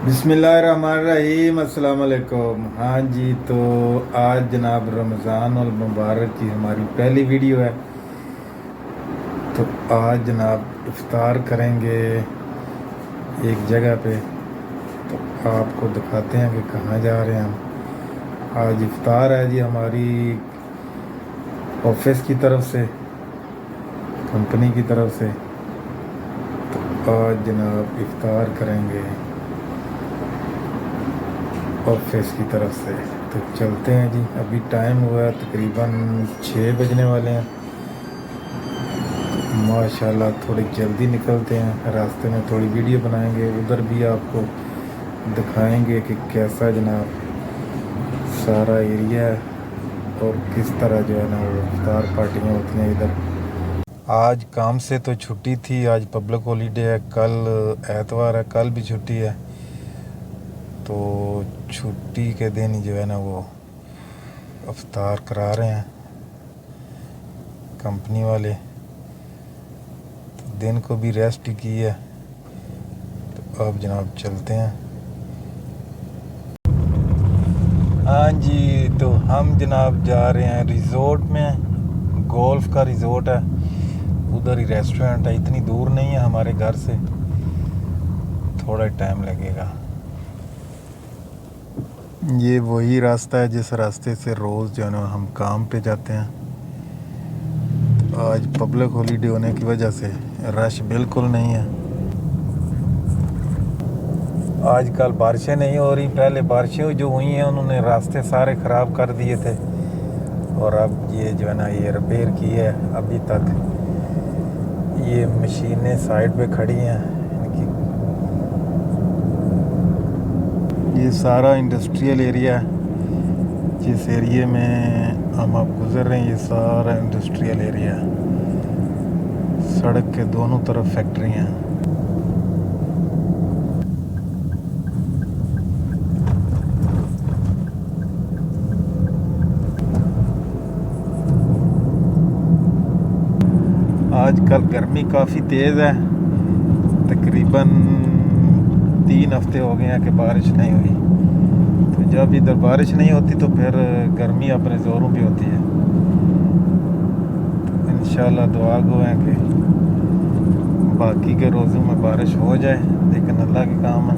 बिस्मिल्लाहिर्रहमानिर्रहीम अस्सलाम वालेकुम। हाँ जी, तो आज जनाब रमज़ान और मुबारक की हमारी पहली वीडियो है। तो आज जनाब इफ्तार करेंगे एक जगह पे। तो आपको दिखाते हैं कि कहाँ जा रहे हैं हम। आज इफ्तार है जी हमारी ऑफिस की तरफ से, कंपनी की तरफ से। तो आज जनाब इफ्तार करेंगे ऑफिस की तरफ से। तो चलते हैं जी। अभी टाइम हुआ है तकरीबन 6 बजने वाले हैं। माशाल्लाह थोड़ी जल्दी निकलते हैं, रास्ते में थोड़ी वीडियो बनाएंगे, उधर भी आपको दिखाएंगे कि कैसा जनाब सारा एरिया है और किस तरह जो है ना वो इफ्तार पार्टियाँ होती हैं इधर। आज काम से तो छुट्टी थी, आज पब्लिक हॉलीडे है, कल एतवार है, कल भी छुट्टी है। तो छुट्टी के दिन ही जो है ना वो इफ्तार करा रहे हैं कंपनी वाले। तो दिन को भी रेस्ट की है। तो अब जनाब चलते हैं। हाँ जी, तो हम जनाब जा रहे हैं रिज़ोर्ट में। गोल्फ का रिज़ोर्ट है, उधर ही रेस्टोरेंट है। इतनी दूर नहीं है हमारे घर से, थोड़ा टाइम लगेगा। ये वही रास्ता है जिस रास्ते से रोज़ जो है ना हम काम पे जाते हैं। आज पब्लिक हॉलीडे होने की वजह से रश बिल्कुल नहीं है। आजकल बारिशें नहीं हो रही, पहले बारिशें जो हुई हैं उन्होंने रास्ते सारे ख़राब कर दिए थे। और अब ये जो है ना ये रिपेयर की है। अभी तक ये मशीनें साइड पे खड़ी हैं इनकी। ये सारा इंडस्ट्रियल एरिया है। जिस एरिया में हम आप गुज़र रहे हैं ये सारा इंडस्ट्रियल एरिया है। सड़क के दोनों तरफ फैक्ट्री हैं। आजकल गर्मी काफ़ी तेज़ है। तकरीबन 3 हफ्ते हो गए हैं कि बारिश नहीं हुई। तो जब इधर बारिश नहीं होती तो फिर गर्मी अपने ज़ोरों पे होती है। तो इंशाल्लाह दुआ गो है कि बाकी के रोज़ों में बारिश हो जाए, लेकिन अल्लाह के काम है।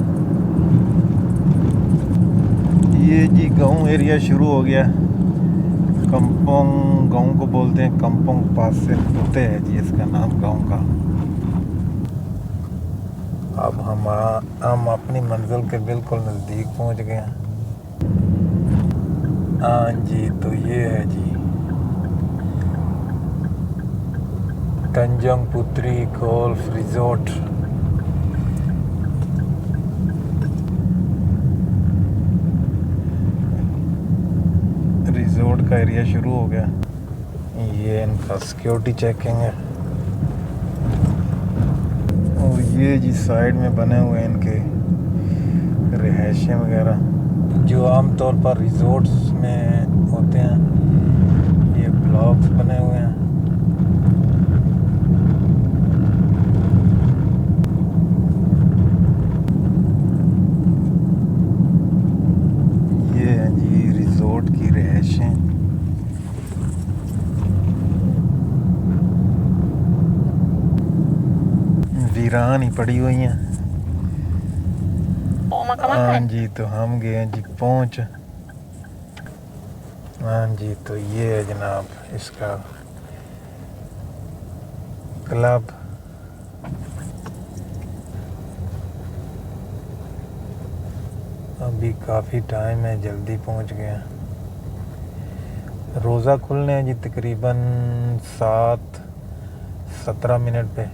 ये जी गांव एरिया शुरू हो गया। कंपोंग गांव को बोलते हैं, कंपोंग पास से होते हैं जी इसका नाम गांव का। अब हम अपनी मंजिल के बिल्कुल नज़दीक पहुंच गए हैं। हाँ जी, तो ये है जी तंजंग पुत्री गोल्फ रिजॉर्ट। रिजॉर्ट का एरिया शुरू हो गया। ये इनका सिक्योरिटी चेकिंग है। और ये जी साइड में बने हुए इनके रिहायशें वगैरह जो आमतौर पर रिजॉर्ट्स में होते हैं। ये ब्लॉक्स बने हुए हैं। ये हैं जी रिजॉर्ट की रिहायशें। वीरान ही पड़ी हुई हैं। हाँ जी, तो हम गए हैं जी पहुँच। हाँ जी, तो ये है जनाब इसका क्लब। अभी काफ़ी टाइम है, जल्दी पहुँच गए हैं। रोज़ा खुलने हैं जी तकरीबन 7:17 पे।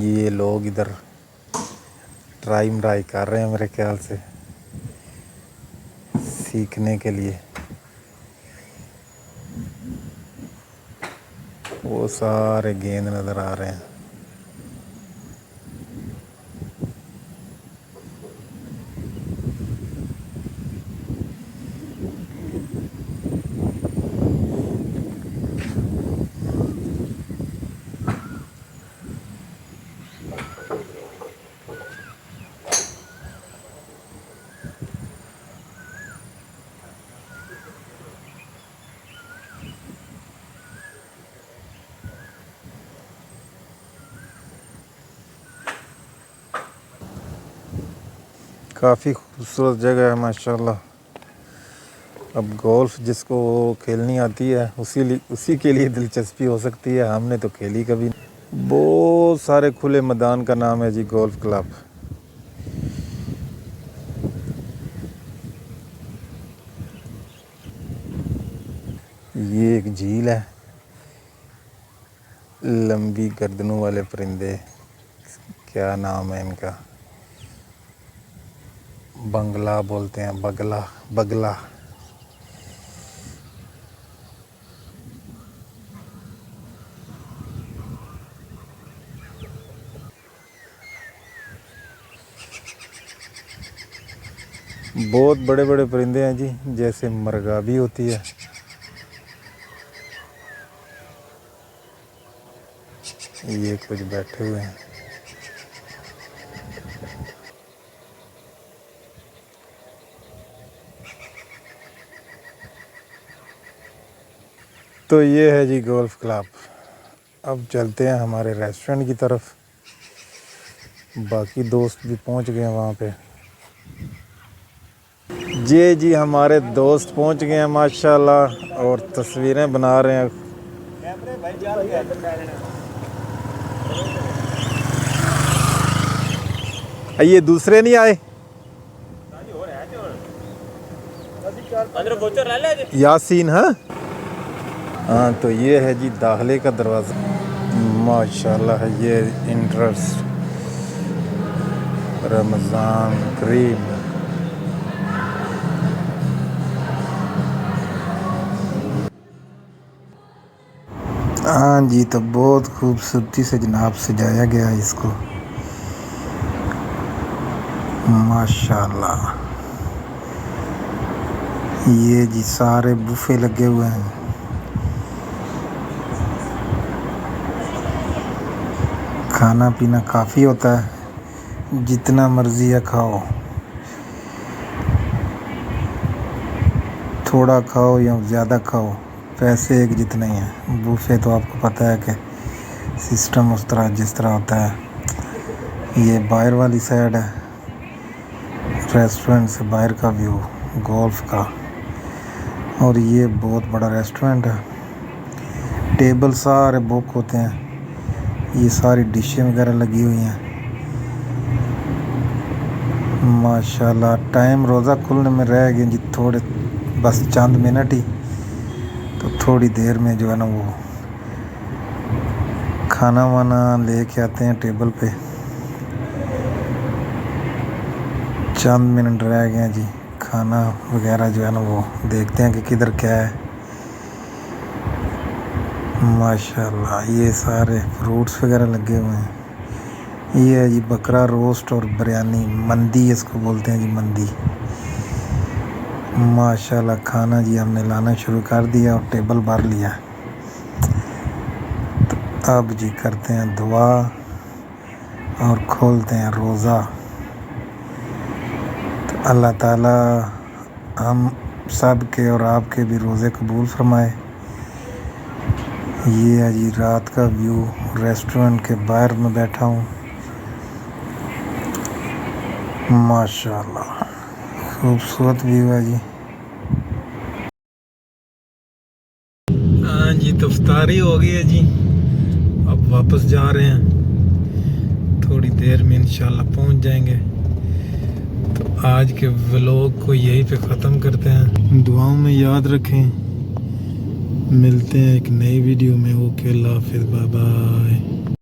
ये लोग इधर ट्राई मराई कर रहे हैं मेरे ख्याल से, सीखने के लिए। वो सारे गेंद नज़र आ रहे हैं। काफ़ी खूबसूरत जगह है माशाल्लाह। अब गोल्फ जिसको खेलनी आती है उसी के लिए दिलचस्पी हो सकती है, हमने तो खेली कभी नहीं। बहुत सारे खुले मैदान का नाम है जी गोल्फ क्लब। ये एक झील है, लंबी गर्दनों वाले परिंदे, क्या नाम है इनका, बंगला बोलते हैं, बगला। बहुत बड़े बड़े परिंदे हैं जी, जैसे मरगा भी होती है। ये कुछ बैठे हुए हैं। तो ये है जी गोल्फ क्लब। अब चलते हैं हमारे रेस्टोरेंट की तरफ। बाकी दोस्त भी पहुंच गए हैं वहाँ पे। जी हमारे दोस्त पहुंच गए हैं माशाल्लाह, और तस्वीरें बना रहे हैं। ये दूसरे नहीं आए, यासीन। हाँ तो ये है जी दाखले का दरवाज़ा माशाल्लाह। ये इंट्रेंस, रमज़ान करीम। हाँ जी, तो बहुत खूबसूरती से जनाब सजाया गया है इसको माशाल्लाह। ये जी सारे बुफे लगे हुए हैं। खाना पीना काफ़ी होता है, जितना मर्ज़ी है खाओ, थोड़ा खाओ या ज़्यादा खाओ, पैसे एक जितने ही हैं। बुफे तो आपको पता है कि सिस्टम उस तरह जिस तरह होता है। ये बाहर वाली साइड है, रेस्टोरेंट से बाहर का व्यू गोल्फ का। और ये बहुत बड़ा रेस्टोरेंट है, टेबल सारे बुक होते हैं। ये सारी डिशें वगैरह लगी हुई हैं माशाल्लाह। टाइम रोज़ा खुलने में रह गए जी थोड़े, बस चंद मिनट ही। तो थोड़ी देर में जो है ना वो खाना वाना लेके आते हैं टेबल पे। चंद मिनट रह गए हैं जी, खाना वगैरह जो है ना वो देखते हैं कि किधर क्या है माशाल्लाह। ये सारे फ्रूट्स वगैरह लगे हुए हैं। ये है जी बकरा रोस्ट और बिरयानी, मंदी इसको बोलते हैं जी, मंदी माशाल्लाह। खाना जी हमने लाना शुरू कर दिया और टेबल भर लिया। तो अब जी करते हैं दुआ और खोलते हैं रोज़ा। तो अल्लाह ताला हम सब के और आपके भी रोज़े कबूल फरमाए। ये है जी रात का व्यू, रेस्टोरेंट के बाहर में बैठा हूँ माशाल्लाह, खूबसूरत व्यू है जी। हाँ जी, तो इफ्तारी हो गई है जी, अब वापस जा रहे हैं, थोड़ी देर में इंशाल्लाह पहुँच जाएंगे। तो आज के व्लॉग को यहीं पे ख़त्म करते हैं। दुआओं में याद रखें, मिलते हैं एक नई वीडियो में। ओके, अल्लाह हाफिज़, बाय बाय।